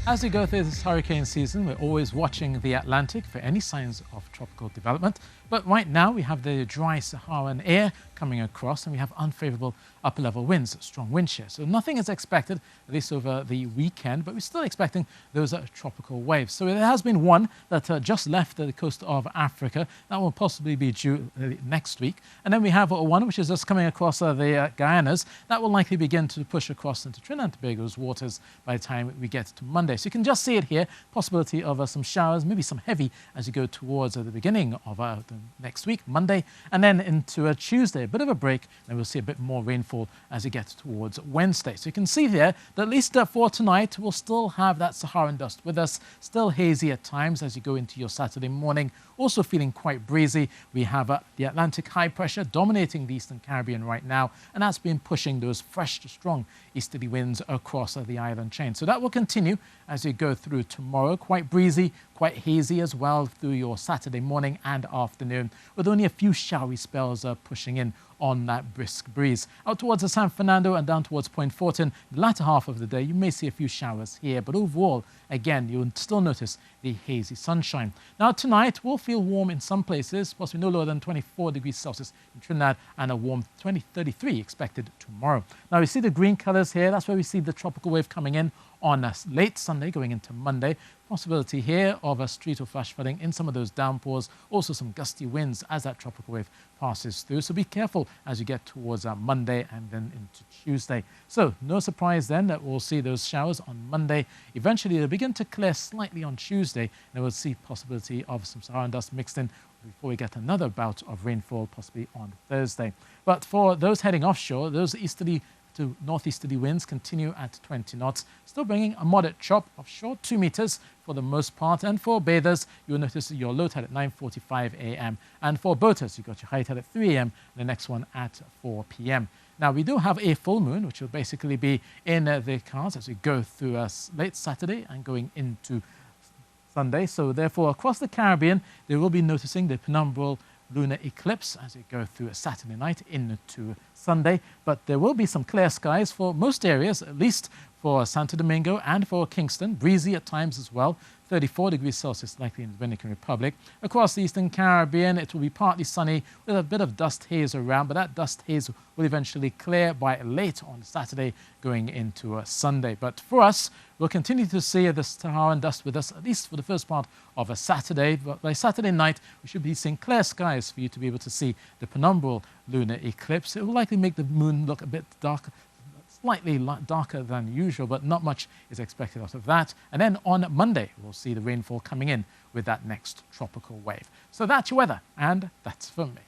As we go through this hurricane season, we're always watching the Atlantic for any signs of tropical development. But right now, we have the dry Saharan air coming across, and we have unfavorable upper level winds, strong wind shear. So nothing is expected, at least over the weekend, but we're still expecting those tropical waves. So there has been one that just left the coast of Africa. That will possibly be due next week. And then we have one which is just coming across the Guyanas. That will likely begin to push across into Trinidad and Tobago's waters by the time we get to Monday. So you can just see it here, possibility of some showers, maybe some heavy as you go towards the beginning of the next week, Monday, and then into Tuesday. A bit of a break, and we'll see a bit more rainfall as we get towards Wednesday. So you can see here that at least for tonight, we'll still have that Saharan dust with us, still hazy at times as you go into your Saturday morning. Also feeling quite breezy. We have the Atlantic high pressure dominating the Eastern Caribbean right now, and that's been pushing those fresh to strong easterly winds across the island chain. So that will continue as you go through tomorrow. Quite breezy, quite hazy as well through your Saturday morning and afternoon, with only a few showery spells pushing in on that brisk breeze. Out towards the San Fernando and down towards Point Fortin, the latter half of the day, you may see a few showers here, but overall, again, you'll still notice the hazy sunshine. Now tonight, we'll feel warm in some places, possibly no lower than 24 degrees Celsius in Trinidad, and a warm 33 expected tomorrow. Now we see the green colors here. That's where we see the tropical wave coming in on late Sunday going into Monday. Possibility here of a street or flash flooding in some of those downpours. Also some gusty winds as that tropical wave passes through. So be careful as you get towards Monday and then into Tuesday. So no surprise then that we'll see those showers on Monday. Eventually they'll begin to clear slightly on Tuesday, and we'll see possibility of some Saharan dust mixed in before we get another bout of rainfall possibly on Thursday. But for those heading offshore, those easterly to northeasterly winds continue at 20 knots, still bringing a moderate chop offshore, 2 meters for the most part. And for bathers, you'll notice your low tide at 9:45 a.m. And for boaters, you've got your high tide at 3 a.m. and the next one at 4 p.m. Now, we do have a full moon, which will basically be in the cards as we go through late Saturday and going into Sunday. So therefore, across the Caribbean, they will be noticing the penumbral lunar eclipse as we go through a Saturday night into Sunday. But there will be some clear skies for most areas, at least for Santo Domingo and for Kingston. Breezy at times as well. 34 degrees Celsius likely in the Dominican Republic. Across the Eastern Caribbean, it will be partly sunny with a bit of dust haze around, but that dust haze will eventually clear by late on Saturday going into Sunday. But for us, we'll continue to see the Saharan dust with us, at least for the first part of a Saturday. But by Saturday night, we should be seeing clear skies for you to be able to see the penumbral lunar eclipse. It will likely make the moon look a bit darker, slightly darker than usual, but not much is expected out of that. And then on Monday, we'll see the rainfall coming in with that next tropical wave. So that's your weather, and that's from me.